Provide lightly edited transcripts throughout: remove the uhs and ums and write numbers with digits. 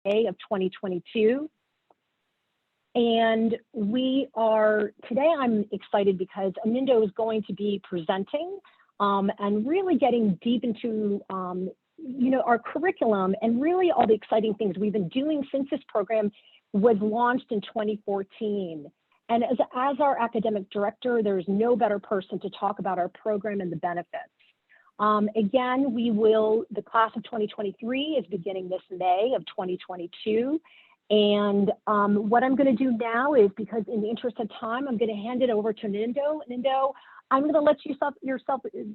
of 2022. And today I'm excited because Anindya is going to be presenting and really getting deep into our curriculum and really all the exciting things we've been doing since this program was launched in 2014. And as our academic director, there's no better person to talk about our program and the benefits. Again, the class of 2023 is beginning this May of 2022. And what I'm going to do now is, because in the interest of time, I'm going to hand it over to Anindya. Anindya, I'm going to let you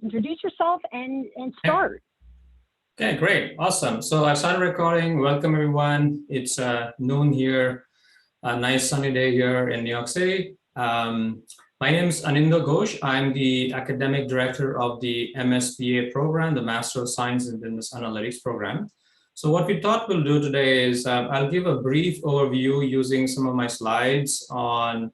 introduce yourself and start. Okay, great. Awesome. So I started recording. Welcome, everyone. It's noon here, a nice sunny day here in New York City. My name is Anindya Ghose. I'm the academic director of the MSBA program, the Master of Science in Business Analytics program. So what we thought we'll do today is I'll give a brief overview using some of my slides on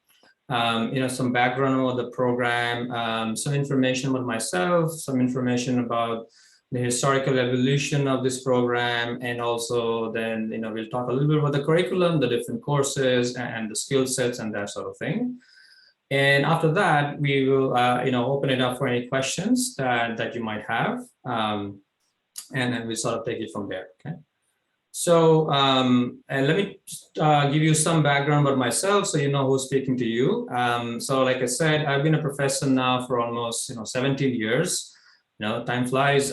some background about the program, some information about myself, some information about the historical evolution of this program, and also then we'll talk a little bit about the curriculum, the different courses, and the skill sets and that sort of thing. And after that, we will open it up for any questions that you might have. And then we sort of take it from there, okay? So and let me give you some background about myself so you know who's speaking to you. So like I said, I've been a professor now for almost 17 years. Time flies.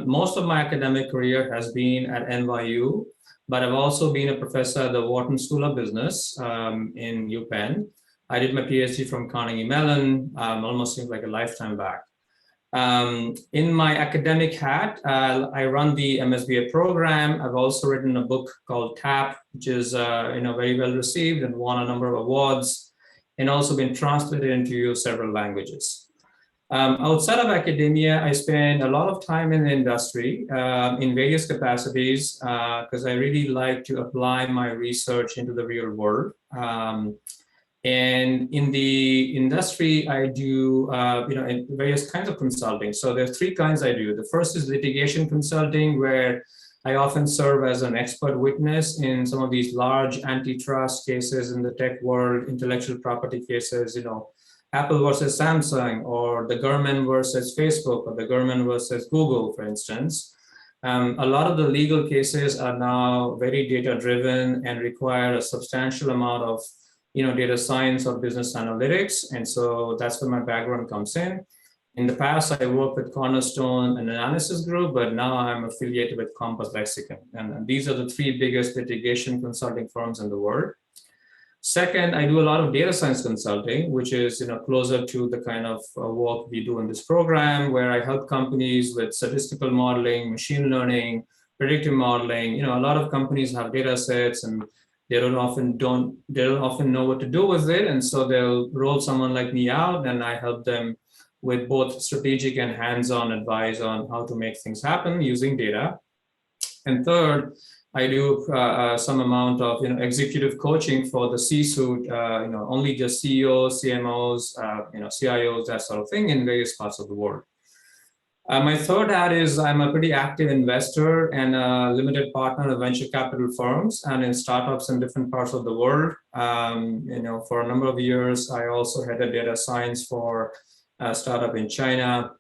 Most of my academic career has been at NYU, but I've also been a professor at the Wharton School of Business in UPenn. I did my PhD from Carnegie Mellon, almost seems like a lifetime back. In my academic hat, I run the MSBA program. I've also written a book called TAP, which is very well received and won a number of awards, and also been translated into several languages. Outside of academia, I spend a lot of time in the industry in various capacities because I really like to apply my research into the real world. And in the industry, I do various kinds of consulting. So there's three kinds I do. The first is litigation consulting, where I often serve as an expert witness in some of these large antitrust cases in the tech world, intellectual property cases, Apple versus Samsung, or the government versus Facebook, or the government versus Google, for instance. A lot of the legal cases are now very data-driven and require a substantial amount of data science or business analytics. And so that's where my background comes in. In the past, I worked with Cornerstone and Analysis Group, but now I'm affiliated with Compass Lexicon. And these are the three biggest litigation consulting firms in the world. Second, I do a lot of data science consulting, which is closer to the kind of work we do in this program, where I help companies with statistical modeling, machine learning, predictive modeling. A lot of companies have data sets and they don't often know what to do with it. And so they'll roll someone like me out, and I help them with both strategic and hands-on advice on how to make things happen using data. And third, I do some amount of executive coaching for the C-suite, only just CEOs, CMOs, CIOs, that sort of thing in various parts of the world. My third hat is I'm a pretty active investor and a limited partner of venture capital firms and in startups in different parts of the world. For a number of years, I also headed data science for a startup in China.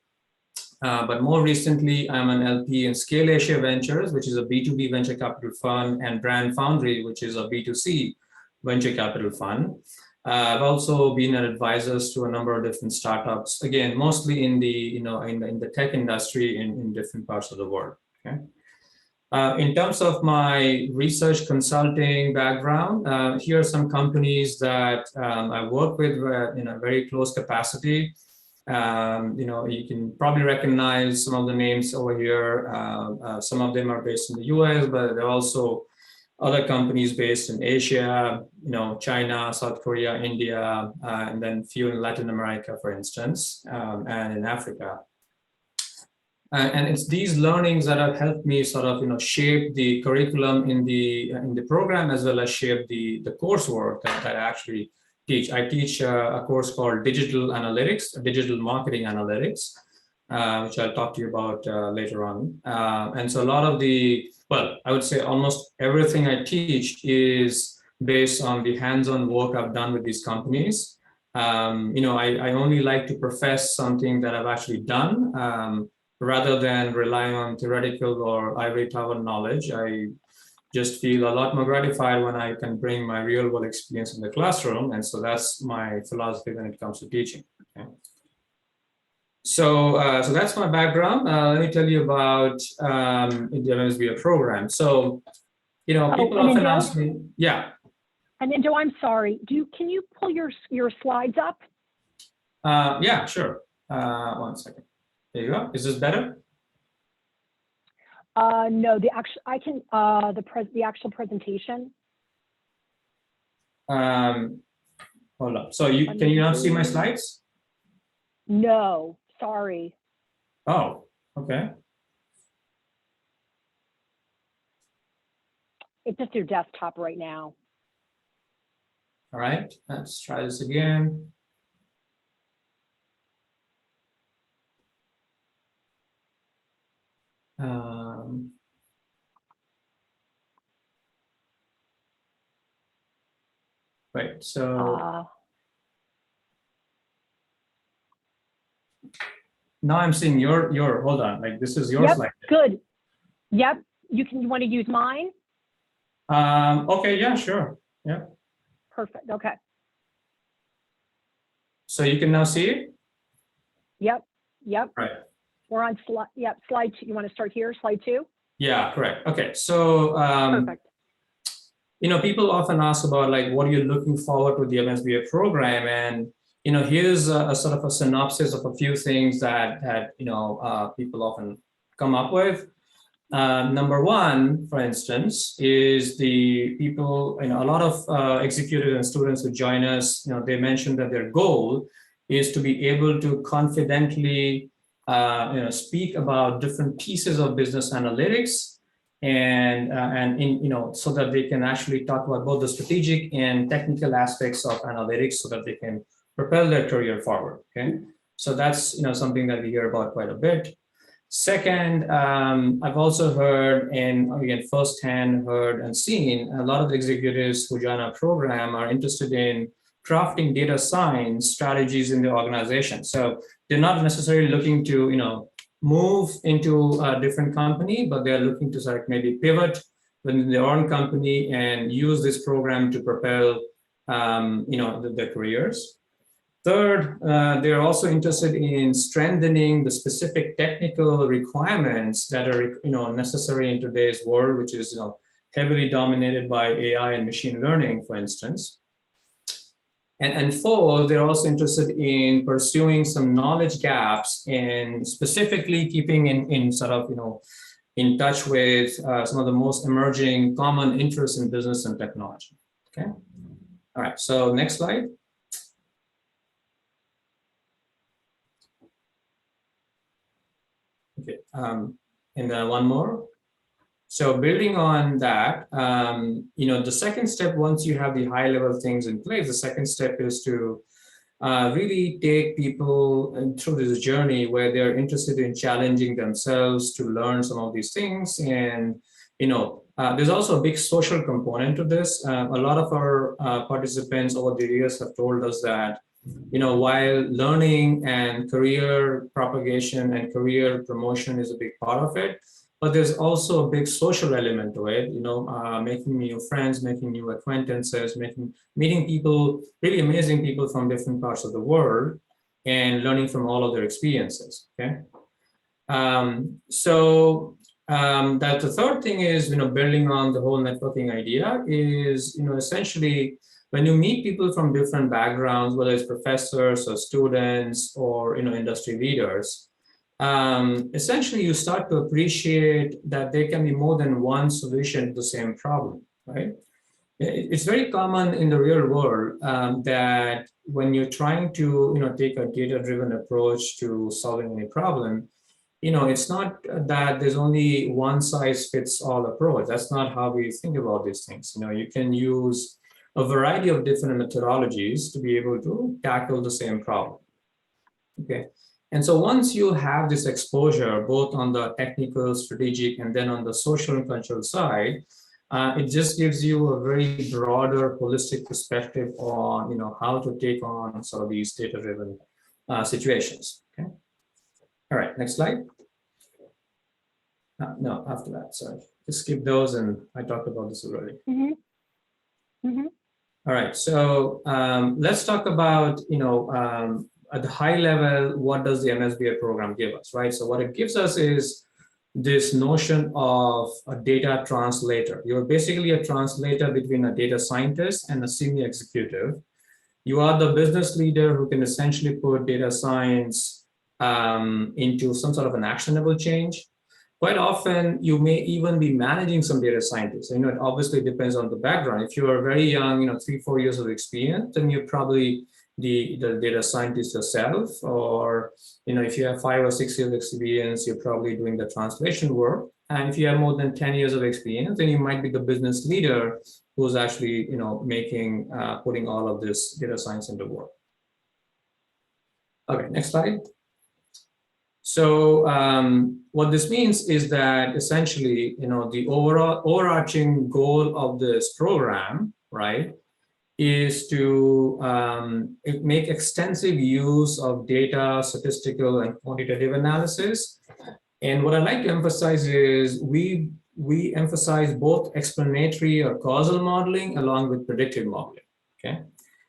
But more recently, I'm an LP in Scale Asia Ventures, which is a B2B venture capital fund, and Brand Foundry, which is a B2C venture capital fund. I've also been an advisor to a number of different startups, again, mostly in the in the tech industry in different parts of the world. Okay. In terms of my research consulting background, here are some companies that I work with in a very close capacity. You can probably recognize some of the names over here. Some of them are based in the US, but there are also other companies based in Asia, China, South Korea, India, and then a few in Latin America, for instance, and in Africa. And it's these learnings that have helped me sort of, shape the curriculum in the program, as well as shape the coursework that I actually teach. I teach a course called Digital Analytics, Digital Marketing Analytics, which I'll talk to you about later on. And so a lot of the well, I would say almost everything I teach is based on the hands-on work I've done with these companies. I only like to profess something that I've actually done rather than relying on theoretical or ivory tower knowledge. I just feel a lot more gratified when I can bring my real world experience in the classroom. And so that's my philosophy when it comes to teaching. Okay? So that's my background. Let me tell you about the MSBA program. So, people often ask me, yeah. Anindo, I'm sorry. Can you pull your slides up? Yeah, sure. 1 second. There you go. Is this better? No, the actual presentation. Hold on. So can you not see my slides? No, sorry. Oh, okay. It's just your desktop right now. All right, let's try this again. Right, so now I'm seeing your, hold on, like this is your slide. Good. Yep, you want to use mine? Okay, yeah, sure, yeah. Perfect, okay. So you can now see it? Yep. Right. We're on slide 2. You want to start here, slide 2? Yeah, correct. Okay, so perfect. People often ask about like, what are you looking forward to the MSBA program? And here's a sort of a synopsis of a few things that people often come up with. Number one, for instance, is the people, a lot of executives and students who join us, they mentioned that their goal is to be able to confidently speak about different pieces of business analytics and so that they can actually talk about both the strategic and technical aspects of analytics so that they can propel their career forward. Okay, so that's something that we hear about quite a bit. Second, I've also heard, and again, firsthand heard and seen, a lot of the executives who join our program are interested in crafting data science strategies in the organization. So they're not necessarily looking to, move into a different company, but they're looking to sort of maybe pivot within their own company and use this program to propel, their careers. Third, they're also interested in strengthening the specific technical requirements that are, necessary in today's world, which is, heavily dominated by AI and machine learning, for instance. And four, they're also interested in pursuing some knowledge gaps and specifically keeping in sort of, in touch with some of the most emerging common interests in business and technology. Okay. All right. So next slide. Okay. And then one more. So building on that, the second step, once you have the high level things in place, the second step is to really take people through this journey where they're interested in challenging themselves to learn some of these things. And, there's also a big social component to this. A lot of our participants over the years have told us that, while learning and career propagation and career promotion is a big part of it, but there's also a big social element to it, making new friends, making new acquaintances, meeting people, really amazing people from different parts of the world and learning from all of their experiences, okay? That the third thing is, building on the whole networking idea is, essentially, when you meet people from different backgrounds, whether it's professors or students or, industry leaders, essentially you start to appreciate that there can be more than one solution to the same problem, right? It's very common in the real world that when you're trying to take a data-driven approach to solving any problem, it's not that there's only one size fits all approach. That's not how we think about these things. You can use a variety of different methodologies to be able to tackle the same problem. Okay. And so once you have this exposure, both on the technical, strategic, and then on the social and cultural side, it just gives you a very broader, holistic perspective on, how to take on sort of these data-driven situations. Okay. All right, next slide. No, after that, sorry. Just skip those, and I talked about this already. All right, so let's talk about, at the high level, what does the MSBA program give us, right? So what it gives us is this notion of a data translator. You're basically a translator between a data scientist and a senior executive. You are the business leader who can essentially put data science into some sort of an actionable change. Quite often, you may even be managing some data scientists. It obviously depends on the background. If you are very young, 3-4 years of experience, then you're probably the data scientist yourself. Or, if you have 5 or 6 years of experience, you're probably doing the translation work. And if you have more than 10 years of experience, then you might be the business leader who's actually, putting all of this data science into work. Okay, next slide. So what this means is that essentially, the overarching goal of this program, right, is to make extensive use of data, statistical, and quantitative analysis. And what I'd like to emphasize is we emphasize both explanatory or causal modeling along with predictive modeling. Okay.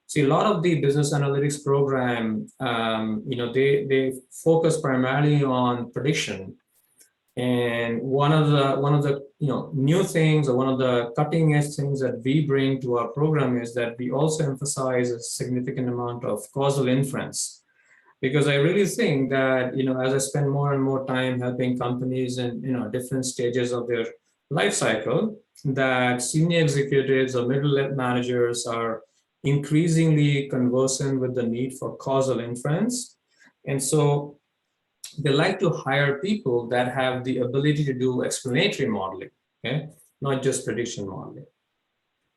See, a lot of the business analytics program, they focus primarily on prediction. And one of the new things, or one of the cutting edge things that we bring to our program is that we also emphasize a significant amount of causal inference. Because I really think that, as I spend more and more time helping companies in different stages of their life cycle, that senior executives or middle managers are increasingly conversant with the need for causal inference. And so they like to hire people that have the ability to do explanatory modeling, okay, not just prediction modeling.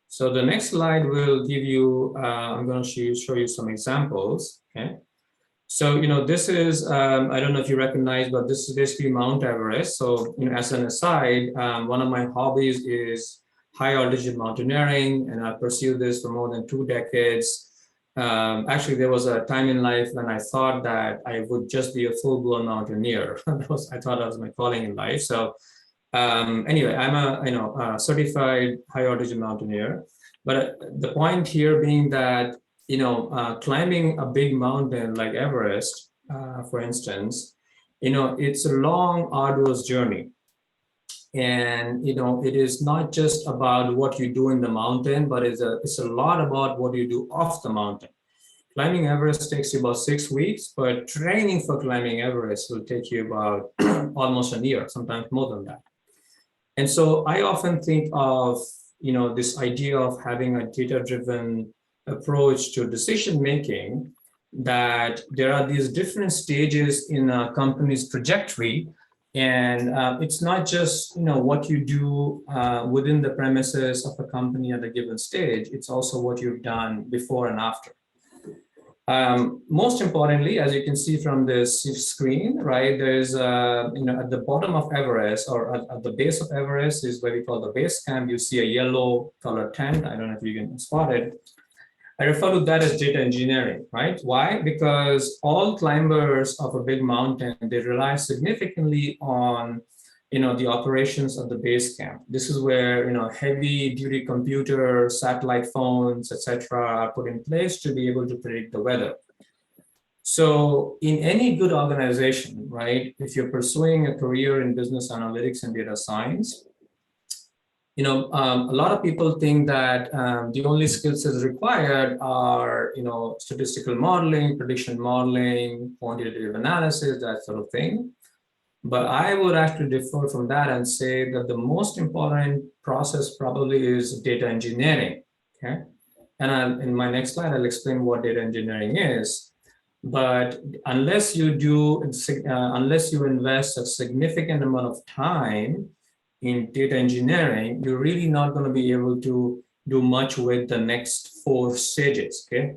So the next slide will give you, I'm going to show you some examples, okay. So, this is, I don't know if you recognize, but this is basically Mount Everest. So, as an aside, one of my hobbies is high altitude mountaineering, and I've pursued this for more than 2 decades. Actually, there was a time in life when I thought that I would just be a full-blown mountaineer. I thought that was my calling in life. So anyway, I'm a certified high altitude mountaineer. But the point here being that, climbing a big mountain like Everest, for instance, it's a long, arduous journey. And it is not just about what you do in the mountain, but it's a lot about what you do off the mountain. Climbing Everest takes you about 6 weeks, but training for climbing Everest will take you about almost a year, sometimes more than that. And so I often think of this idea of having a data-driven approach to decision making, that there are these different stages in a company's trajectory. And it's not just what you do within the premises of a company at a given stage. It's also what you've done before and after. Most importantly, as you can see from this screen, right, there's at the bottom of Everest, or at the base of Everest, is where we call the base camp. You see a yellow colored tent. I don't know if you can spot it. I refer to that as data engineering, right? Why? Because all climbers of a big mountain, they rely significantly on, the operations of the base camp. This is where, heavy duty computers, satellite phones, etc., are put in place to be able to predict the weather. So in any good organization, right, if you're pursuing a career in business analytics and data science, a lot of people think that the only skill sets required are, statistical modeling, prediction modeling, quantitative analysis, that sort of thing. But I would actually differ from that and say that the most important process probably is data engineering, okay? And in my next slide, I'll explain what data engineering is. But unless you invest a significant amount of time in data engineering, you're really not going to be able to do much with the next 4 stages, okay?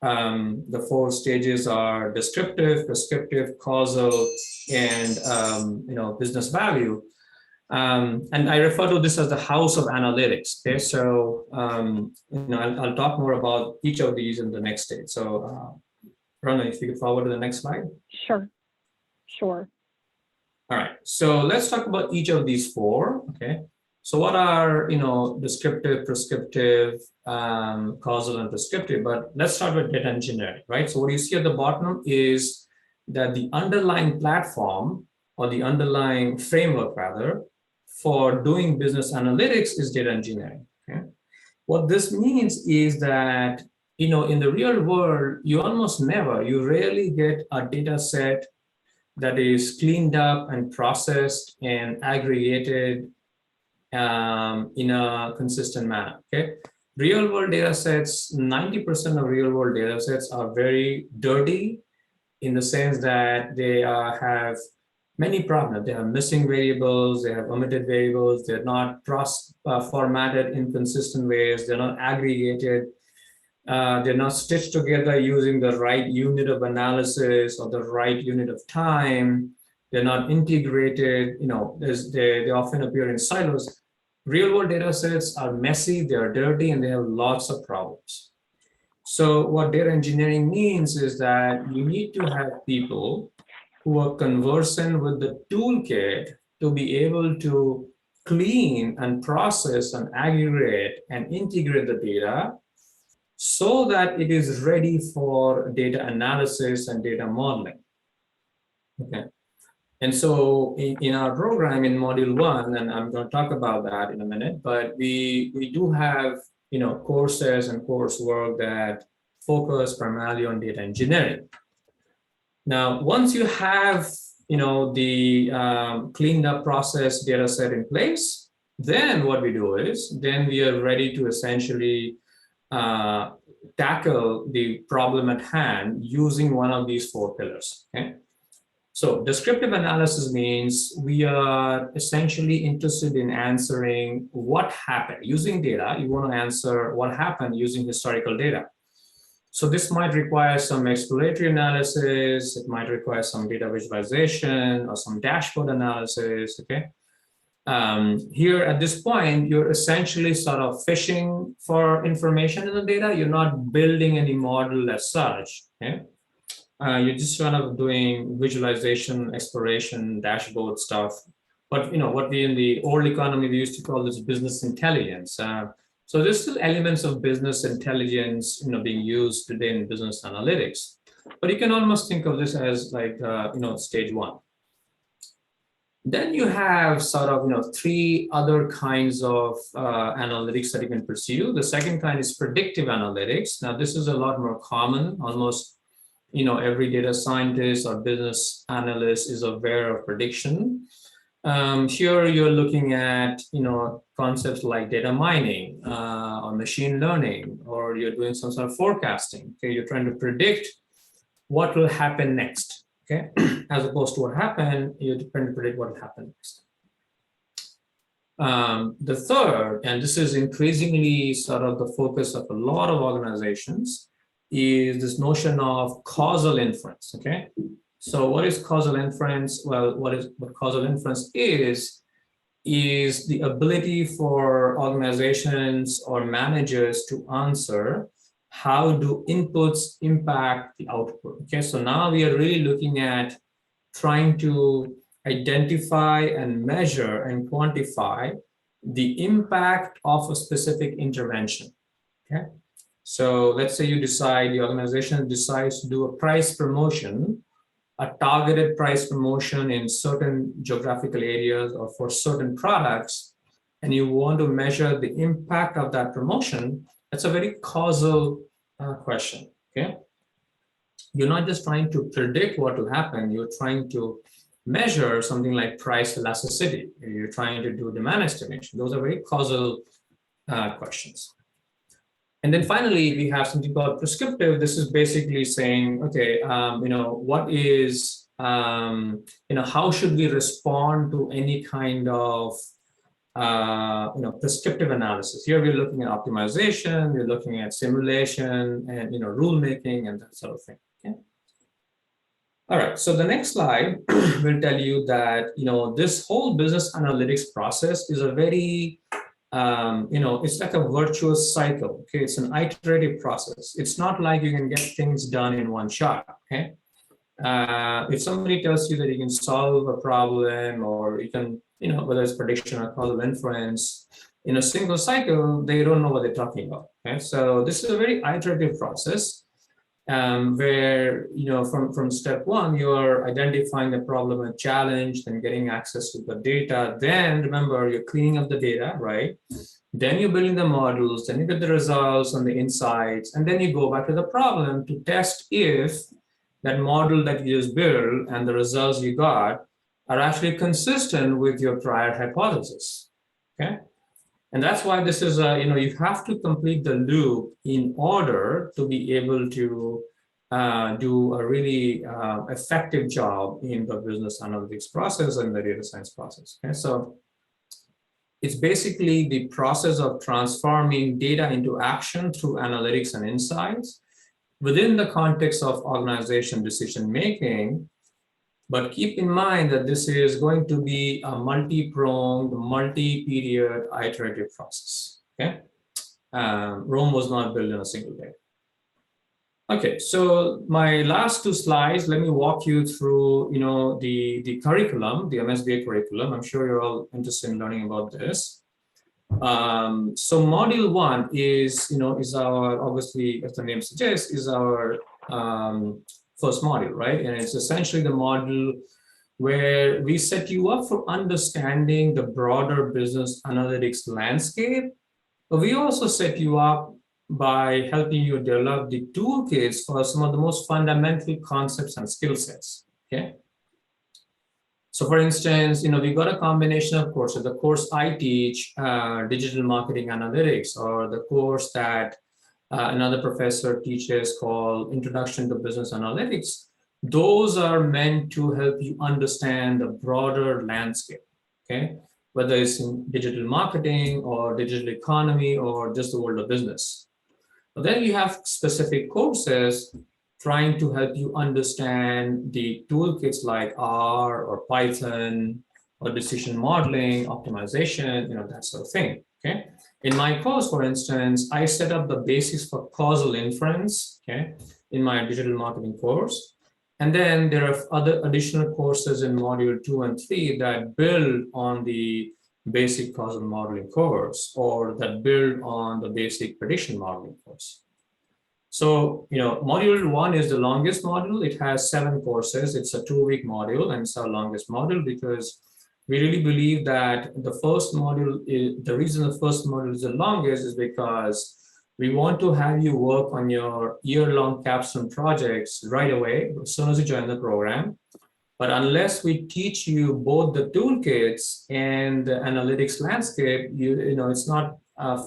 The four stages are descriptive, prescriptive, causal, and business value. And I refer to this as the house of analytics. Okay, so I'll talk more about each of these in the next stage. So, Bronwen, if you could forward to the next slide. Sure. All right. So let's talk about each of these four. Okay. So what are descriptive, prescriptive, causal, and prescriptive? But let's start with data engineering, right? So what you see at the bottom is that the underlying platform, or the underlying framework rather, for doing business analytics is data engineering. Okay? What this means is that in the real world, you rarely get a data set that is cleaned up and processed and aggregated in a consistent manner. Okay, real world data sets, 90% of real world data sets are very dirty, in the sense that they have many problems. They have missing variables, they have omitted variables, they're not formatted in consistent ways, they're not aggregated, they're not stitched together using the right unit of analysis or the right unit of time. They're not integrated, they often appear in silos. Real world data sets are messy, they are dirty, and they have lots of problems. So what data engineering means is that you need to have people who are conversant with the toolkit to be able to clean and process and aggregate and integrate the data so that it is ready for data analysis and data modeling. Okay. And so in our program in module 1, and I'm going to talk about that in a minute, but we do have courses and coursework that focus primarily on data engineering. Now, once you have the cleaned up process data set in place, then what we do is then we are ready to essentially tackle the problem at hand using one of these four pillars. Okay. So descriptive analysis means we are essentially interested in answering what happened. Using data, you want to answer what happened using historical data. So this might require some exploratory analysis, it might require some data visualization or some dashboard analysis, okay? Here at this point, you're essentially sort of fishing for information in the data. You're not building any model as such, okay? You're just kind of doing visualization, exploration, dashboard stuff. But what we in the old economy, we used to call this business intelligence. So there's still elements of business intelligence, being used today in business analytics. But you can almost think of this as like, stage one. Then you have sort of, three other kinds of analytics that you can pursue. The second kind is predictive analytics. Now, this is a lot more common. Almost, every data scientist or business analyst is aware of prediction. Here you're looking at, concepts like data mining or machine learning, or you're doing some sort of forecasting. Okay, you're trying to predict what will happen next. Okay, as opposed to what happened, you're trying to predict what will happen next. The third, and this is increasingly sort of the focus of a lot of organizations, is this notion of causal inference. Okay. So what is causal inference? Well, what causal inference is the ability for organizations or managers to answer how do inputs impact the output. Okay, so now we are really looking at trying to identify and measure and quantify the impact of a specific intervention. Okay, so let's say the organization decides to do a price promotion, a targeted price promotion in certain geographical areas or for certain products, and you want to measure the impact of that promotion. That's a very causal question, okay? You're not just trying to predict what will happen, you're trying to measure something like price elasticity. You're trying to do demand estimation. Those are very causal questions. And then finally, we have something called prescriptive. This is basically saying, okay, what is, how should we respond to any kind of prescriptive analysis. Here we're looking at optimization, we're looking at simulation and, rule making and that sort of thing. Okay. All right, so the next slide will tell you that, this whole business analytics process is a very, it's like a virtuous cycle. Okay, it's an iterative process. It's not like you can get things done in one shot. Okay, if somebody tells you that you can solve a problem or you can, whether it's prediction or causal inference in a single cycle, they don't know what they're talking about. Okay, so this is a very iterative process. Where from step one you're identifying the problem and challenge, then getting access to the data, then remember you're cleaning up the data, right? Then you're building the models, then you get the results and the insights, and then you go back to the problem to test if that model that you just built and the results you got are actually consistent with your prior hypothesis. Okay. And that's why this is you have to complete the loop in order to be able to do a really effective job in the business analytics process and the data science process. Okay, so it's basically the process of transforming data into action through analytics and insights within the context of organization decision making. But keep in mind that this is going to be a multi-pronged, multi-period iterative process. Okay, Rome was not built in a single day. Okay, so my last two slides, let me walk you through, the curriculum, the MSBA curriculum. I'm sure you're all interested in learning about this. So module one is our, obviously, as the name suggests, is our first module, right? And it's essentially the module where we set you up for understanding the broader business analytics landscape, but we also set you up by helping you develop the toolkits for some of the most fundamental concepts and skill sets. Okay. So for instance, we got a combination of courses. The course I teach, digital marketing analytics, or the course that another professor teaches called Introduction to Business Analytics. Those are meant to help you understand the broader landscape, okay? Whether it's in digital marketing or digital economy or just the world of business. But then you have specific courses trying to help you understand the toolkits like R or Python or decision modeling, optimization, that sort of thing, okay? In my course, for instance, I set up the basics for causal inference, okay, in my digital marketing course. And then there are other additional courses in module 2 and 3 that build on the basic causal modeling course or that build on the basic prediction modeling course. So, module 1 is the longest module. It has 7 courses. It's a 2-week module, and it's our longest module because we really believe that the first module is, the reason the first module is the longest is because we want to have you work on your year-long capstone projects right away as soon as you join the program. But unless we teach you both the toolkits and the analytics landscape, it's not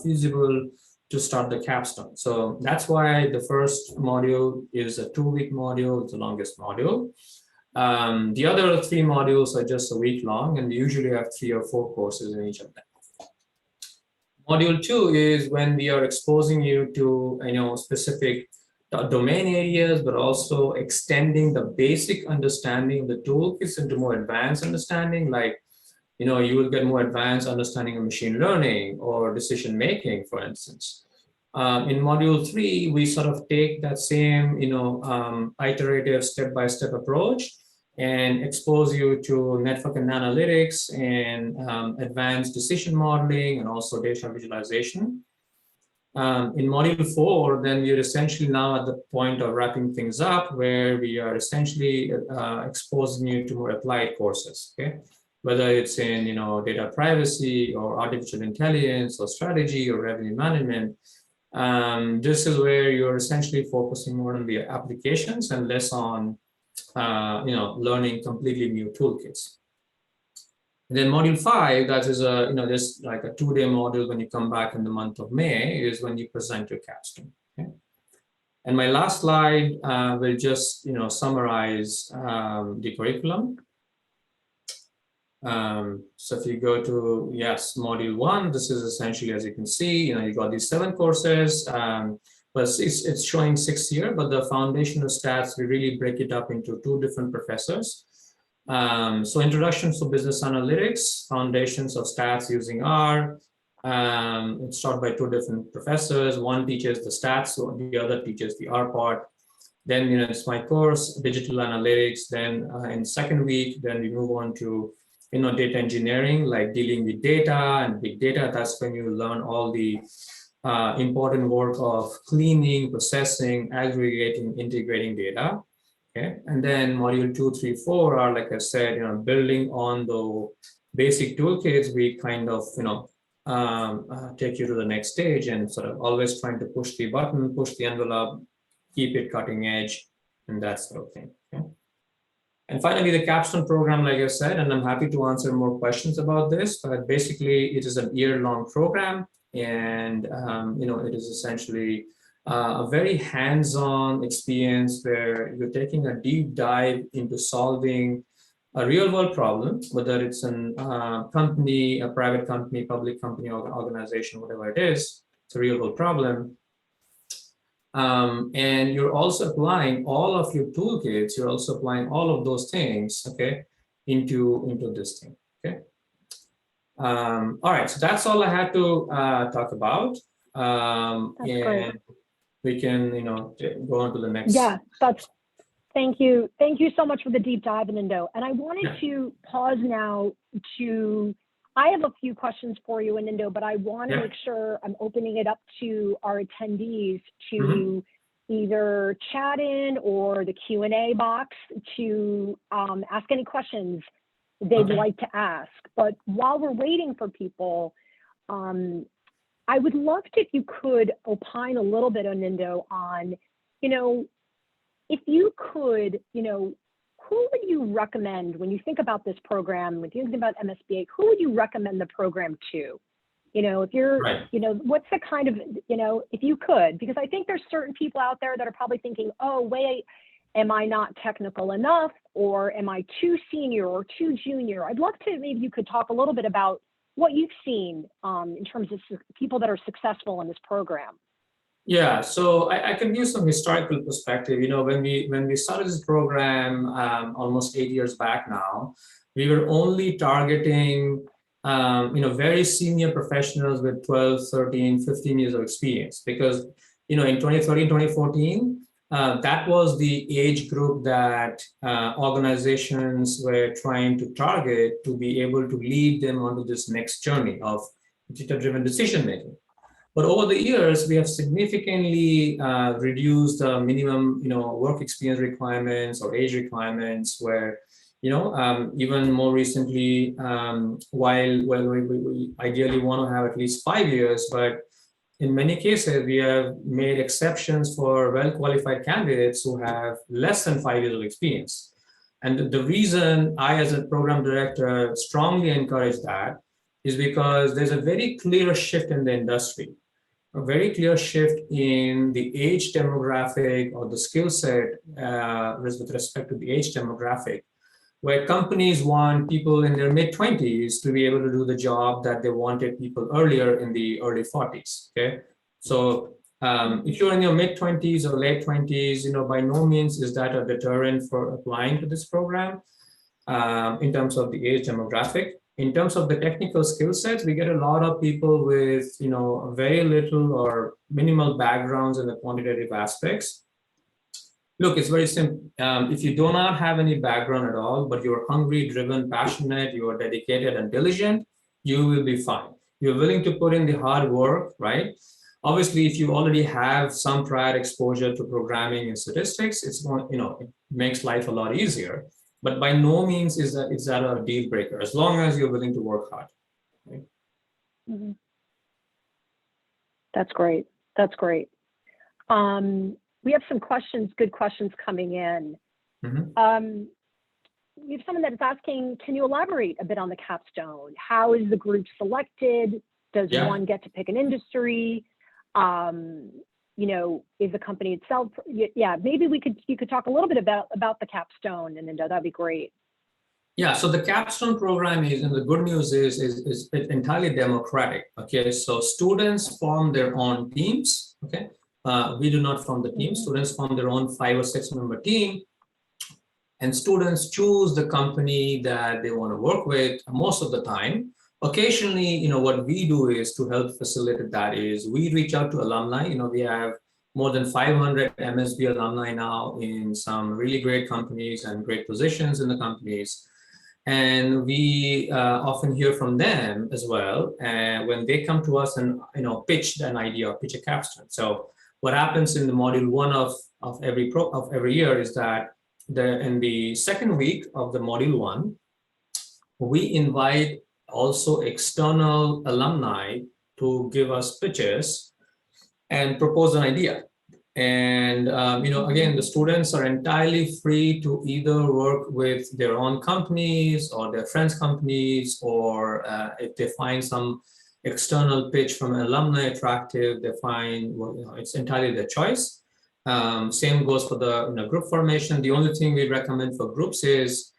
feasible to start the capstone. So that's why the first module is a 2-week module. It's the longest module. The other 3 modules are just a week long, and we usually have 3 or 4 courses in each of them. Module 2 is when we are exposing you to specific domain areas, but also extending the basic understanding of the toolkits into more advanced understanding. Like, you will get more advanced understanding of machine learning or decision making, for instance. In module 3, we sort of take that same iterative step-by-step approach and expose you to network and analytics and advanced decision modeling and also data visualization. In module 4, then we're essentially now at the point of wrapping things up where we are essentially exposing you to more applied courses, okay? Whether it's in data privacy or artificial intelligence or strategy or revenue management. This is where you're essentially focusing more on the applications and less on learning completely new toolkits. And then module 5, that is just like a 2-day module when you come back in the month of May, is when you present your capstone. Okay? And my last slide will just summarize the curriculum. So if you go to, yes, module 1, this is essentially, as you can see, you got these 7 courses, but it's showing 6 here, but the foundation of stats, we really break it up into 2 different professors. So introductions to business analytics, foundations of stats using R. It's taught by 2 different professors. One teaches the stats, so the other teaches the R part. Then, it's my course, digital analytics. Then in second week, then we move on to, data engineering, like dealing with data and big data. That's when you learn all the important work of cleaning, processing, aggregating, integrating data. Okay, and then module 2, 3, 4 are, like I said, building on the basic toolkits. We kind of, take you to the next stage and sort of always trying to push the button, push the envelope, keep it cutting edge, and that sort of thing. Okay? And finally, the capstone program, like I said, and I'm happy to answer more questions about this, but basically it is a year-long program, and it is essentially a very hands-on experience where you're taking a deep dive into solving a real-world problem, whether it's a company, a private company, public company, or organization, whatever it is, it's a real-world problem. And you're also applying all of your toolkits, you're also applying all of those things, okay, into this thing, okay? All right, so that's all I had to talk about. And great. we can, go on to the next. Yeah, thank you. Thank you so much for the deep dive, Anindo. And I wanted to pause now I have a few questions for you, Anindo, but I want to make sure I'm opening it up to our attendees to either chat in or the Q&A box to ask any questions they'd like to ask. But while we're waiting for people, I would love if you could opine a little bit, Anindo, on, if you could, who would you recommend when you think about this program, when you think about MSBA, who would you recommend the program to? If you're, what's the kind of, if you could, because I think there's certain people out there that are probably thinking, oh, wait, am I not technical enough? Or am I too senior or too junior? I'd love to, maybe you could talk a little bit about what you've seen in terms of people that are successful in this program. Yeah, so I can give some historical perspective. When we started this program almost 8 years back now, we were only targeting very senior professionals with 12, 13, 15 years of experience, because in 2013, 2014, that was the age group that organizations were trying to target to be able to lead them onto this next journey of data-driven decision making. But over the years, we have significantly reduced the minimum, work experience requirements or age requirements. Where, even more recently, while we ideally want to have at least 5 years, but in many cases we have made exceptions for well-qualified candidates who have less than 5 years of experience. And the reason I, as a program director, strongly encourage that is because there's a very clear shift in the industry. A very clear shift in the age demographic or the skill set with respect to the age demographic, where companies want people in their mid-20s to be able to do the job that they wanted people earlier in the early 40s, okay? So if you're in your mid-20s or late 20s, by no means is that a deterrent for applying to this program in terms of the age demographic. In terms of the technical skill sets, we get a lot of people with, very little or minimal backgrounds in the quantitative aspects. Look, it's very simple. If you do not have any background at all, but you're hungry, driven, passionate, you are dedicated and diligent, you will be fine. You're willing to put in the hard work, right? Obviously, if you already have some prior exposure to programming and statistics, it's more, it makes life a lot easier. But by no means is that a deal breaker, as long as you're willing to work hard. Right? Mm-hmm. That's great. That's great. We have some questions, good questions coming in. Mm-hmm. We have someone that is asking, can you elaborate a bit on the capstone? How is the group selected? Does one get to pick an industry? Is the company itself? Yeah, maybe you could talk a little bit about the capstone, and then that'd be great. Yeah, so the capstone program is, and the good news is it's entirely democratic. Okay, so students form their own teams. Okay, we do not form the team. Students form their own 5 or 6 member team, and students choose the company that they want to work with most of the time. Occasionally, what we do is to help facilitate that is we reach out to alumni. We have more than 500 MSB alumni now in some really great companies and great positions in the companies. And we often hear from them as well when they come to us and pitch an idea or pitch a capstone. So what happens in the module 1 of every year is that in the second week of the module 1, we invite also external alumni to give us pitches and propose an idea. And again, the students are entirely free to either work with their own companies or their friends' companies, or if they find some external pitch from an alumni attractive, they find, it's entirely their choice. Same goes for the group formation. The only thing we recommend for groups is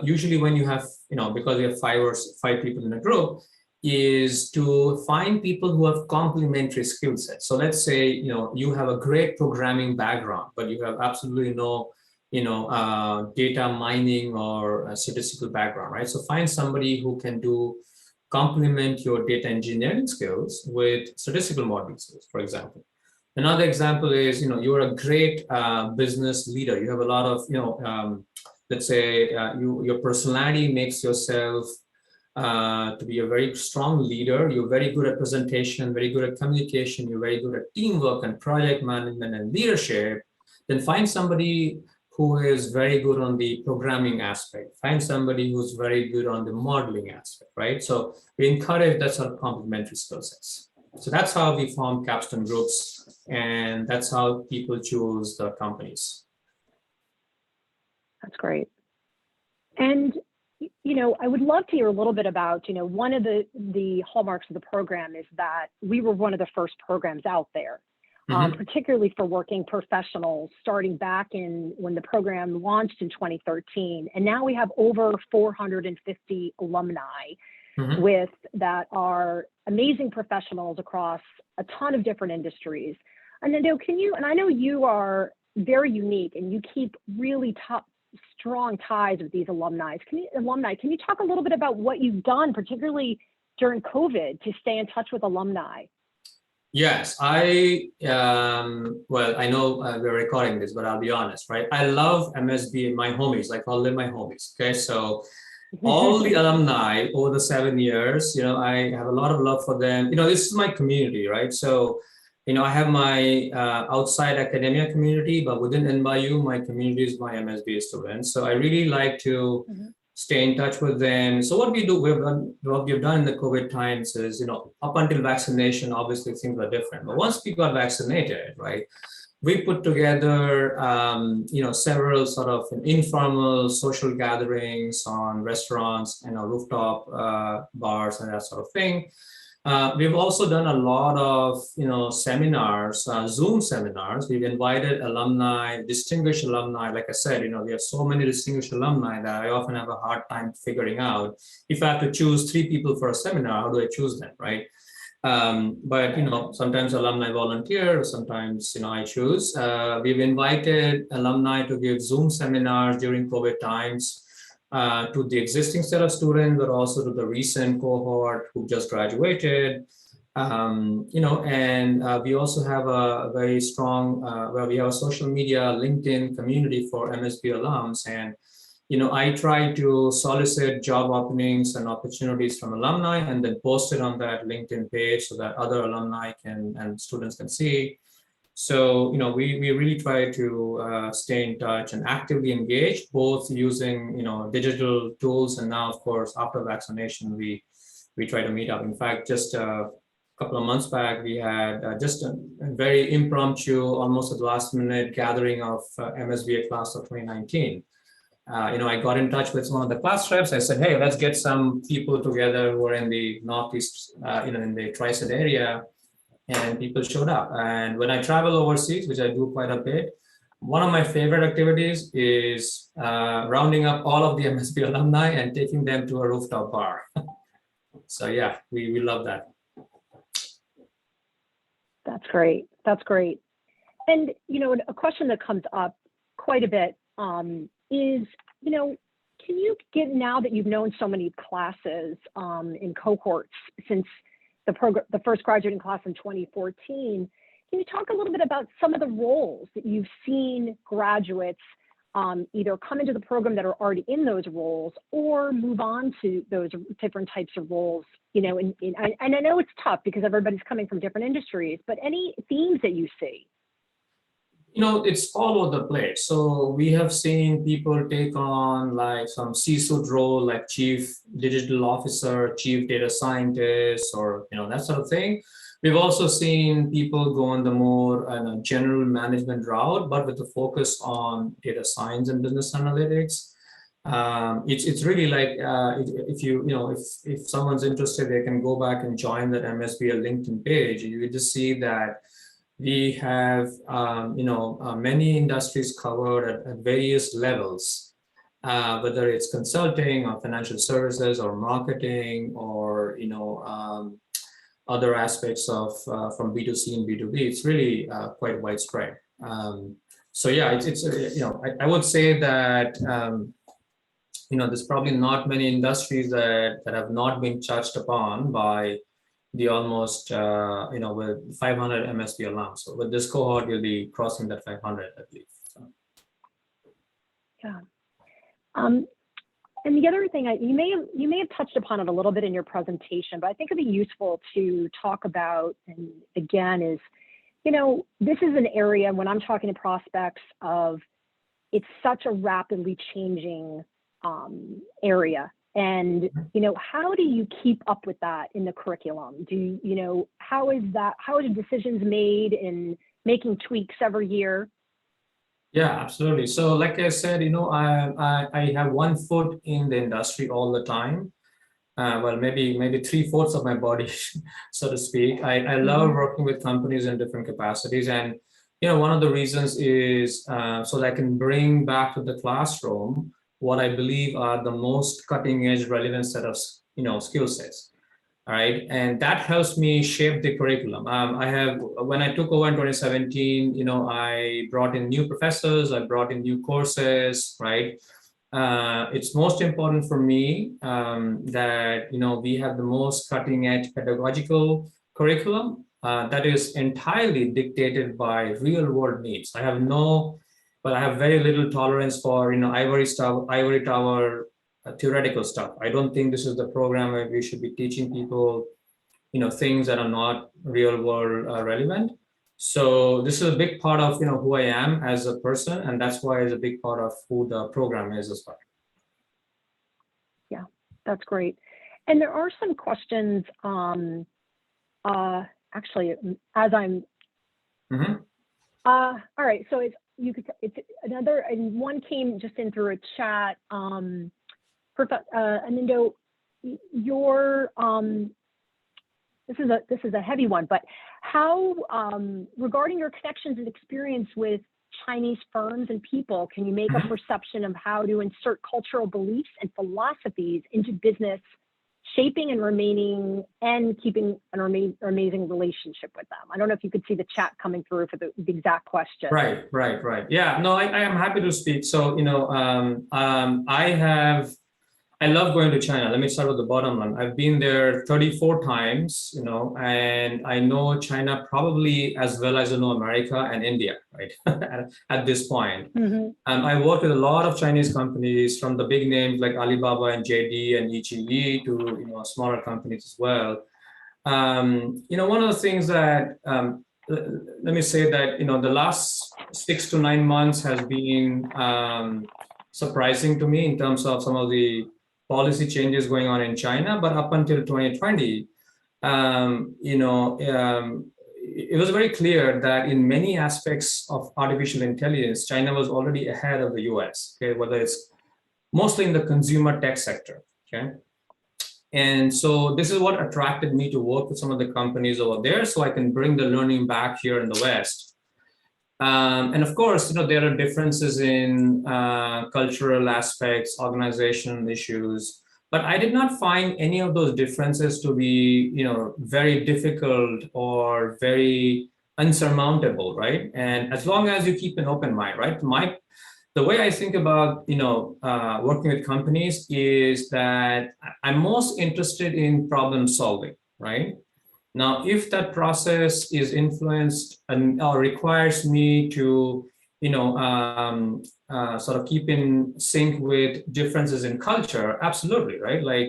usually when you have, because you have 5 people in a group, is to find people who have complementary skill sets. So let's say, you have a great programming background, but you have absolutely no, data mining or statistical background, right? So find somebody who can complement your data engineering skills with statistical modeling skills, for example. Another example is, you're a great business leader. You have a lot of, let's say your personality makes yourself to be a very strong leader. You're very good at presentation, very good at communication, you're very good at teamwork and project management and leadership. Then find somebody who is very good on the programming aspect. Find somebody who's very good on the modeling aspect, right? So we encourage that sort of complementary skill sets. So that's how we form capstone groups, and that's how people choose the companies. That's great. And I would love to hear a little bit about, one of the hallmarks of the program is that we were one of the first programs out there, particularly for working professionals, starting back when the program launched in 2013. And now we have over 450 alumni that are amazing professionals across a ton of different industries. Anindya, and I know you are very unique and you keep really strong ties with these alumni. Can you talk a little bit about what you've done, particularly during COVID, to stay in touch with alumni? Yes, I know we're recording this, but I'll be honest, right? I love MSB, my homies. I call them my homies. Okay, so all the alumni over the 7 years, I have a lot of love for them. This is my community, right? So I have my outside academia community, but within NYU, my community is my MSBA students. So I really like to stay in touch with them. So what we do, what we've done in the COVID times is, up until vaccination, obviously things are different. But once people got vaccinated, right, we put together, several sort of informal social gatherings on restaurants and rooftop bars and that sort of thing. We've also done a lot of, seminars, Zoom seminars. We've invited alumni, distinguished alumni. Like I said, we have so many distinguished alumni that I often have a hard time figuring out if I have to choose 3 people for a seminar, how do I choose them, right? But sometimes alumni volunteer, sometimes I choose. We've invited alumni to give Zoom seminars during COVID times. To the existing set of students, but also to the recent cohort who just graduated. And we also have a very strong, we have a social media LinkedIn community for MSB alums. And, I try to solicit job openings and opportunities from alumni and then post it on that LinkedIn page so that other alumni and students can see. So, we really try to stay in touch and actively engage, both using, digital tools. And now, of course, after vaccination, we try to meet up. In fact, just a couple of months back, we had just a very impromptu, almost at the last minute gathering of MSBA class of 2019. I got in touch with one of the class reps. I said, hey, let's get some people together who are in the Northeast, in the Tri-State area. And people showed up. And when I travel overseas, which I do quite a bit, one of my favorite activities is rounding up all of the MSB alumni and taking them to a rooftop bar. So yeah, we love that. That's great. That's great. And, you know, a question that comes up quite a bit is, you know, can you give, now that you've known so many classes in cohorts since the first graduating class in 2014, can you talk a little bit about some of the roles that you've seen graduates either come into the program that are already in those roles or move on to those different types of roles, you know, and I know it's tough because everybody's coming from different industries, but any themes that you see? You know, it's all over the place. So we have seen people take on like some C-suite role, like chief digital officer, chief data scientist, or, you know, that sort of thing. We've also seen people go on the more general management route, but with a focus on data science and business analytics. It's really like if someone's interested, they can go back and join that MSBA LinkedIn page. You will just see that we have many industries covered at various levels, whether it's consulting or financial services or marketing or other aspects of from B2C and B2B. It's really quite widespread. So yeah, it's I would say that there's probably not many industries that have not been touched upon by the almost with 500 MSB alums. So with this cohort, we'll be crossing that 500, I believe. So. Yeah. And the other thing, you may have touched upon it a little bit in your presentation, but I think it'd be useful to talk about, and again, is, this is an area when I'm talking to prospects of, it's such a rapidly changing area. And, how do you keep up with that in the curriculum? How are decisions made in making tweaks every year? Yeah, absolutely. So like I said, I have one foot in the industry all the time. Well, maybe 3/4 of my body, so to speak. I love working with companies in different capacities. And, one of the reasons is so that I can bring back to the classroom what I believe are the most cutting edge relevant set of, skill sets. All right. And that helps me shape the curriculum. When I took over in 2017, I brought in new professors, I brought in new courses, right? It's most important for me that, we have the most cutting edge pedagogical curriculum that is entirely dictated by real world needs. I have very little tolerance for, ivory tower theoretical stuff. I don't think this is the program where we should be teaching people, things that are not real world relevant. So this is a big part of, who I am as a person, and that's why it's a big part of who the program is as well. Yeah, that's great. And there are some questions, actually, as I'm, all right, so it's another, and one came just in through a chat. Anindo, this is a heavy one, but how, regarding your connections and experience with Chinese firms and people, can you make a perception of how to insert cultural beliefs and philosophies into business, shaping and keeping an amazing relationship with them? I don't know if you could see the chat coming through for the exact question. Right. Yeah, no, I am happy to speak. So, I love going to China. Let me start with the bottom line. I've been there 34 times, and I know China probably as well as I know America and India, right? at this point. I work with a lot of Chinese companies, from the big names like Alibaba and JD and iQIYI to smaller companies as well. One of the things that let me say that the last 6 to 9 months has been surprising to me in terms of some of the policy changes going on in China, but up until 2020, it was very clear that in many aspects of artificial intelligence, China was already ahead of the US, okay, whether it's mostly in the consumer tech sector, okay? And so this is what attracted me to work with some of the companies over there so I can bring the learning back here in the West. And of course, there are differences in cultural aspects, organizational issues, but I did not find any of those differences to be, very difficult or very unsurmountable, right? And as long as you keep an open mind, right? The way I think about, working with companies is that I'm most interested in problem solving, right? Now, if that process is influenced or requires me to, sort of keep in sync with differences in culture, absolutely, right? Like,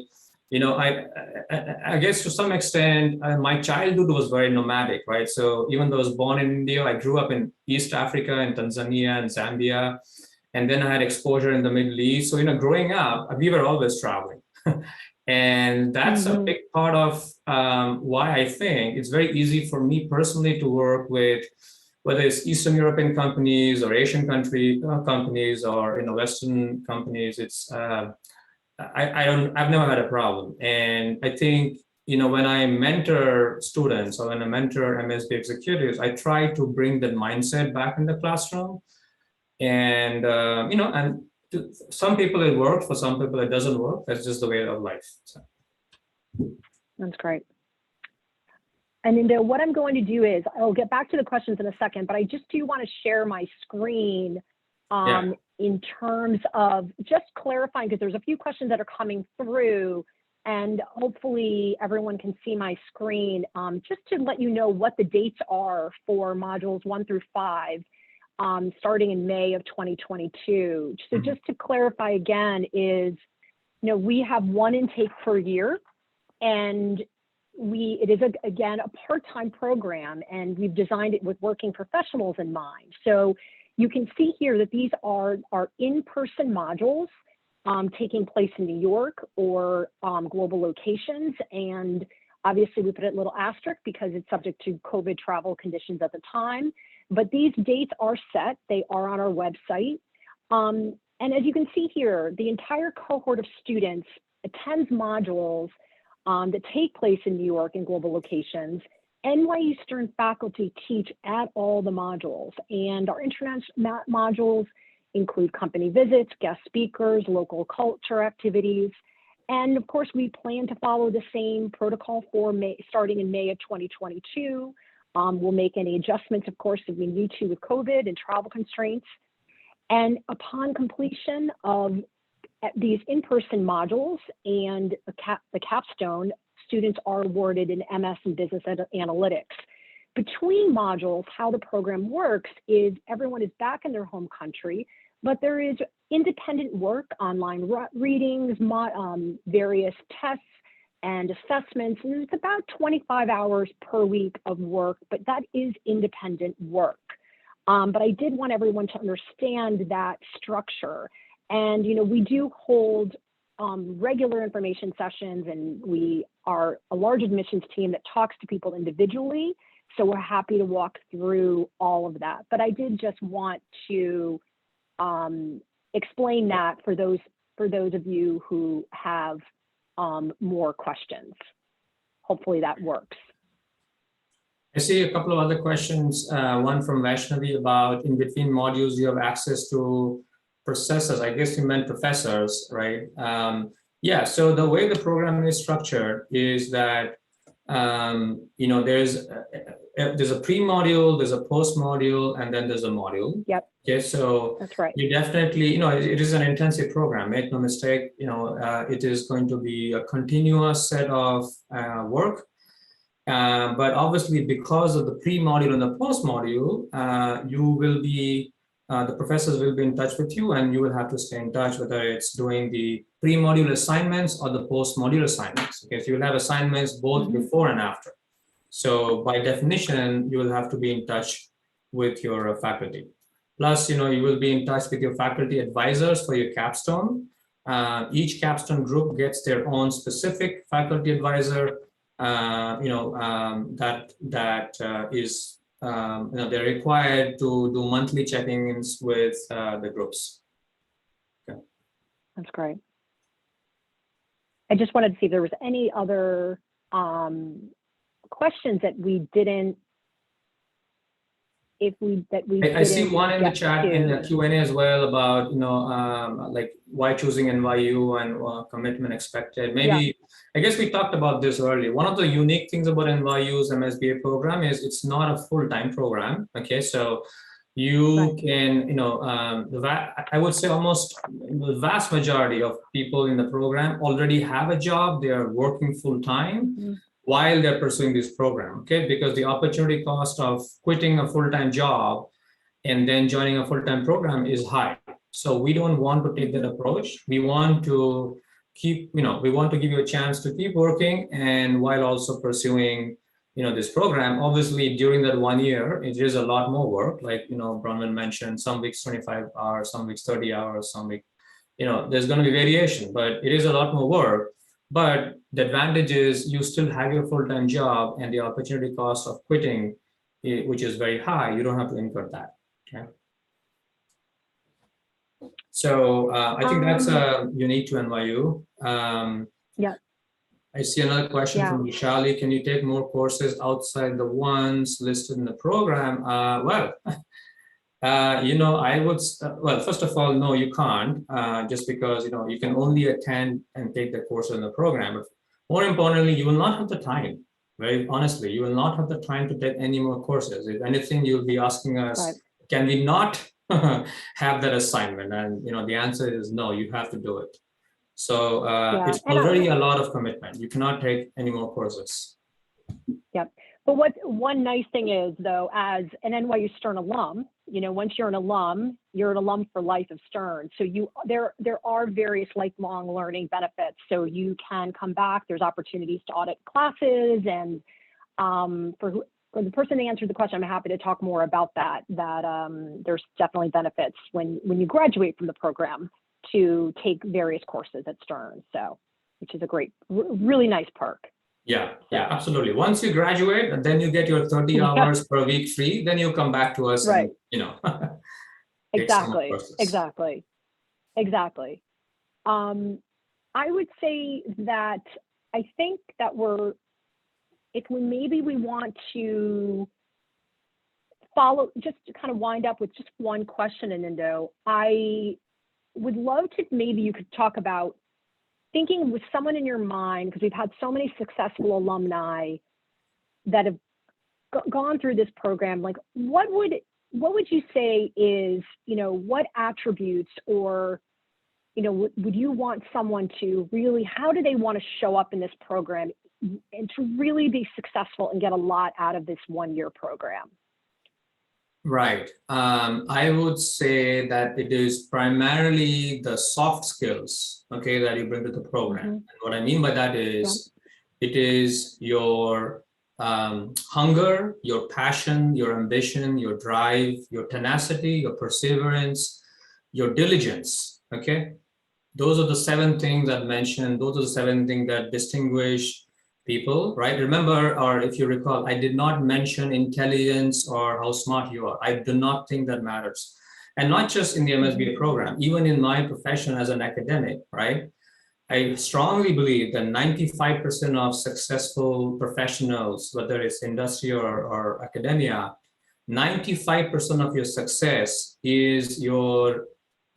I guess to some extent, my childhood was very nomadic, right? So even though I was born in India, I grew up in East Africa, in Tanzania and Zambia, and then I had exposure in the Middle East. So, growing up, we were always traveling. And that's a big part of why I think it's very easy for me personally to work with, whether it's Eastern European companies or Asian companies or Western companies. I've never had a problem. And I think, when I mentor students or when I mentor MSB executives, I try to bring that mindset back in the classroom. And, and to some people it works, for some people it doesn't work. That's just the way of life. So. That's great. And what I'm going to do is, I'll get back to the questions in a second, but I just do want to share my screen in terms of just clarifying, because there's a few questions that are coming through, and hopefully everyone can see my screen, just to let you know what the dates are for modules 1 through 5. Starting in May of 2022. So just to clarify again is, we have one intake per year, and it is, again, a part-time program, and we've designed it with working professionals in mind. So you can see here that these are in-person modules taking place in New York or global locations. And obviously we put a little asterisk because it's subject to COVID travel conditions at the time. But these dates are set, they are on our website. And as you can see here, the entire cohort of students attends modules that take place in New York and global locations. NYU Stern faculty teach at all the modules, and our international modules include company visits, guest speakers, local culture activities. And of course, we plan to follow the same protocol for starting in May of 2022. We'll make any adjustments, of course, if we need to with COVID and travel constraints. And upon completion of these in-person modules and the capstone, students are awarded an MS in Business Analytics. Between modules, how the program works is everyone is back in their home country, but there is independent work, online readings, various tests and assessments, and it's about 25 hours per week of work, but that is independent work. But I did want everyone to understand that structure. And, we do hold regular information sessions, and we are a large admissions team that talks to people individually. So we're happy to walk through all of that. But I did just want to explain that for those of you who have more questions. Hopefully that works. I see a couple of other questions. One from Vaishnavi about in between modules, you have access to professors. I guess you meant professors, right? Yeah, so the way the program is structured is that, there's a pre-module, there's a post-module, and then there's a module. Yep. Okay, so that's right. You definitely, it is an intensive program, make no mistake, it is going to be a continuous set of work. But obviously, because of the pre-module and the post-module, you will be, the professors will be in touch with you, and you will have to stay in touch, whether it's doing the pre-module assignments or the post-module assignments. Okay, so you'll have assignments both before and after. So by definition, you will have to be in touch with your faculty. Plus, you will be in touch with your faculty advisors for your capstone. Each capstone group gets their own specific faculty advisor. They're required to do monthly check-ins with the groups. Okay. That's great. I just wanted to see if there was any other questions that we didn't if we I see didn't one in the get chat in the to. Q&A as well about, like why choosing NYU and commitment expected. Maybe, I guess we talked about this earlier. One of the unique things about NYU's MSBA program is it's not a full-time program. Okay, so you can, I would say almost the vast majority of people in the program already have a job. They are working full-time while they're pursuing this program, okay? Because the opportunity cost of quitting a full-time job and then joining a full-time program is high. So we don't want to take that approach. We want to keep, we want to give you a chance to keep working and while also pursuing, this program. Obviously, during that 1 year, it is a lot more work. Like, Bronwen mentioned, some weeks 25 hours, some weeks 30 hours, some weeks, there's going to be variation, but it is a lot more work. But the advantage is you still have your full-time job and the opportunity cost of quitting, which is very high, you don't have to incur that. Okay. So I think that's unique to NYU. Yeah. I see another question from Vishali. Can you take more courses outside the ones listed in the program? I would, well, first of all, no, you can't, just because, you can only attend and take the course in the program. But more importantly, you will not have the time. Very honestly, you will not have the time to take any more courses. If anything, you'll be asking us, can we not have that assignment? And, the answer is no, you have to do it. So it's already a lot of commitment. You cannot take any more courses. Yep. But what one nice thing is, though, as an NYU Stern alum, once you're an alum for life of Stern. So there are various lifelong learning benefits. So you can come back. There's opportunities to audit classes, and for the person that answered the question, I'm happy to talk more about that. There's definitely benefits when you graduate from the program to take various courses at Stern. So, which is a great, really nice perk. Yeah, absolutely. Once you graduate, and then you get your 30 hours per week free, then you come back to us and, Exactly. I would say that I think that maybe we want to follow, just to kind of wind up with just one question, Anindo. I would love to, maybe you could talk about thinking with someone in your mind, because we've had so many successful alumni that have gone through this program. Like, what would you say is, what attributes or, would you want someone to really, how do they want to show up in this program and to really be successful and get a lot out of this 1-year program? Right. I would say that it is primarily the soft skills, okay, that you bring to the program. And what I mean by that is, it is your hunger, your passion, your ambition, your drive, your tenacity, your perseverance, your diligence, okay? Those are the 7 things I've mentioned. Those are the 7 things that distinguish people, right? Remember, or if you recall, I did not mention intelligence or how smart you are. I do not think that matters. And not just in the MSBA program, even in my profession as an academic, right? I strongly believe that 95% of successful professionals, whether it's industry or academia, 95% of your success is your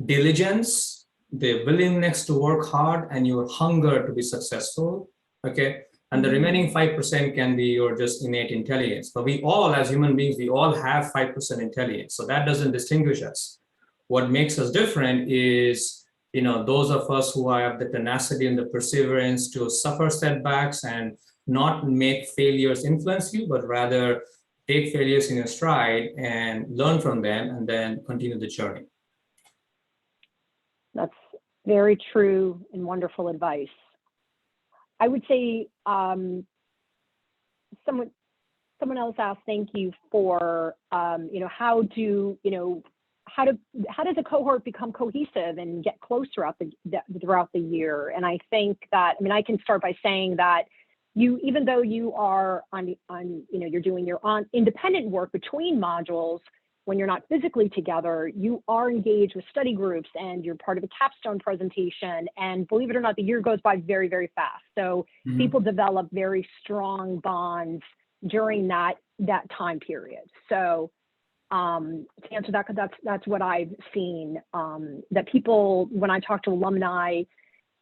diligence, the willingness to work hard, and your hunger to be successful, okay? And the remaining 5% can be your just innate intelligence. But we all, as human beings, we all have 5% intelligence. So that doesn't distinguish us. What makes us different is, those of us who have the tenacity and the perseverance to suffer setbacks and not make failures influence you, but rather take failures in your stride and learn from them and then continue the journey. That's very true and wonderful advice. I would say someone else asked, thank you for, how does a cohort become cohesive and get close throughout the year? And I think that, I can start by saying that even though you are you're doing your independent work between modules, when you're not physically together, you are engaged with study groups and you're part of a capstone presentation. And believe it or not, the year goes by very, very fast. So people develop very strong bonds during that time period. So to answer that, because that's what I've seen, that people, when I talk to alumni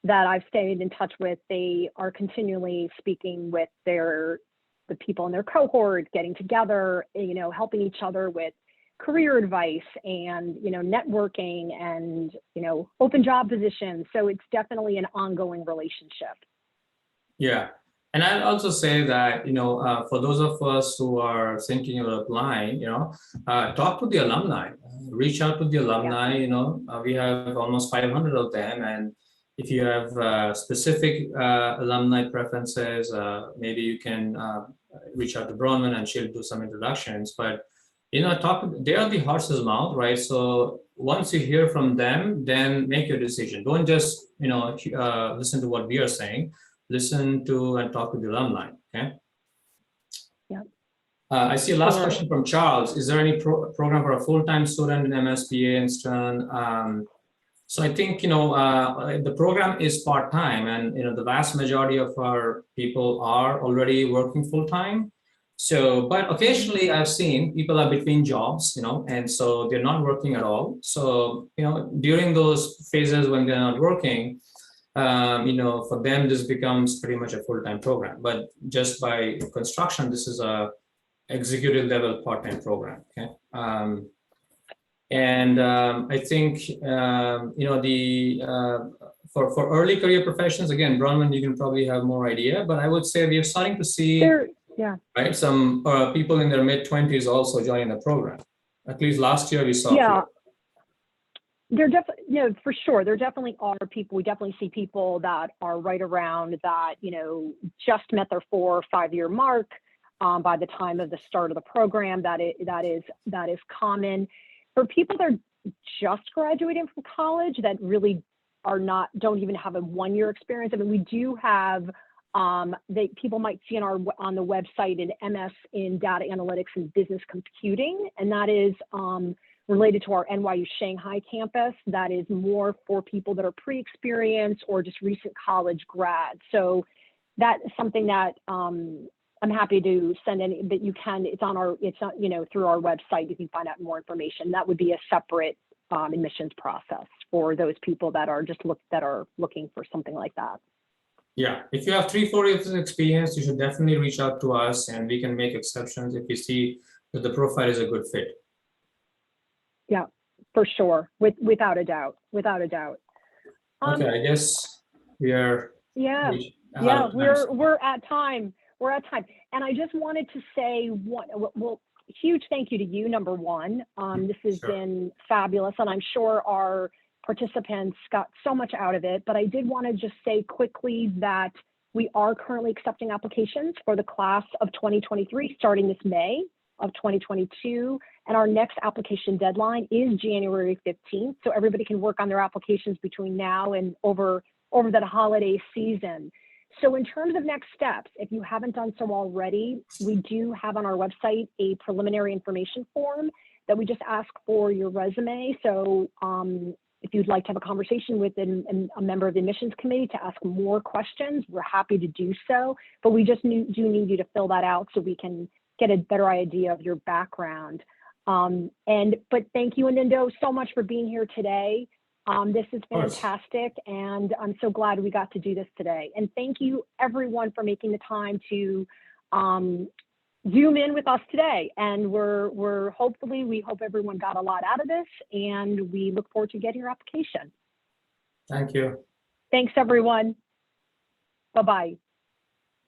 that I've stayed in touch with, they are continually speaking with the people in their cohort, getting together, helping each other with career advice and, networking and, open job positions. So it's definitely an ongoing relationship. Yeah. And I'd also say that, for those of us who are thinking of applying, talk to the alumni, reach out to the alumni. Yeah. We have almost 500 of them. And if you have specific alumni preferences, maybe you can reach out to Bronwen and she'll do some introductions. But, they are the horse's mouth, right? So once you hear from them, then make your decision. Don't just, listen to what we are saying. Listen to and talk to the alumni, okay? Yeah. I see a last question from Charles. Is there any program for a full-time student in MSBA in Stern? So I think, the program is part-time and, the vast majority of our people are already working full-time. So, but occasionally I've seen people are between jobs, and so they're not working at all. So, during those phases when they're not working, for them, this becomes pretty much a full-time program. But just by construction, this is a executive level part-time program. Okay. I think, for early career professions, again, Bronwen, you can probably have more idea, but I would say we are starting to see right, some people in their mid-20s also joining the program. At least last year we saw. Yeah. There definitely, for sure, there definitely are people. We definitely see people that are right around that, just met their 4 or 5 year mark by the time of the start of the program. That is common. For people that are just graduating from college that really don't even have a 1 year experience. I mean, we do have that people might see on the website an MS in data analytics and business computing, and that is related to our NYU Shanghai campus. That is more for people that are pre-experienced or just recent college grads. So that is something that I'm happy to send any, but you can, it's through our website, you can find out more information. That would be a separate admissions process for those people that are looking for something like that. Yeah, if you have 3-4 years of experience, you should definitely reach out to us and we can make exceptions if you see that the profile is a good fit. Yeah, for sure, without a doubt, without a doubt. Okay, I guess we are. Yeah, we're at time. We're at time, and I just wanted to say huge thank you to you, number one. This has been fabulous, and I'm sure our participants got so much out of it. But I did want to just say quickly that we are currently accepting applications for the class of 2023, starting this May of 2022. And our next application deadline is January 15th. So everybody can work on their applications between now and over the holiday season. So in terms of next steps, if you haven't done so already, we do have on our website a preliminary information form that we just ask for your resume. So if you'd like to have a conversation with a member of the admissions committee to ask more questions, we're happy to do so. But we just do need you to fill that out so we can get a better idea of your background. But thank you, Anindyas, so much for being here today. This is fantastic, and I'm so glad we got to do this today. And thank you, everyone, for making the time to Zoom in with us today. And we hope everyone got a lot out of this, and we look forward to getting your application. Thank you. Thanks, everyone. Bye-bye.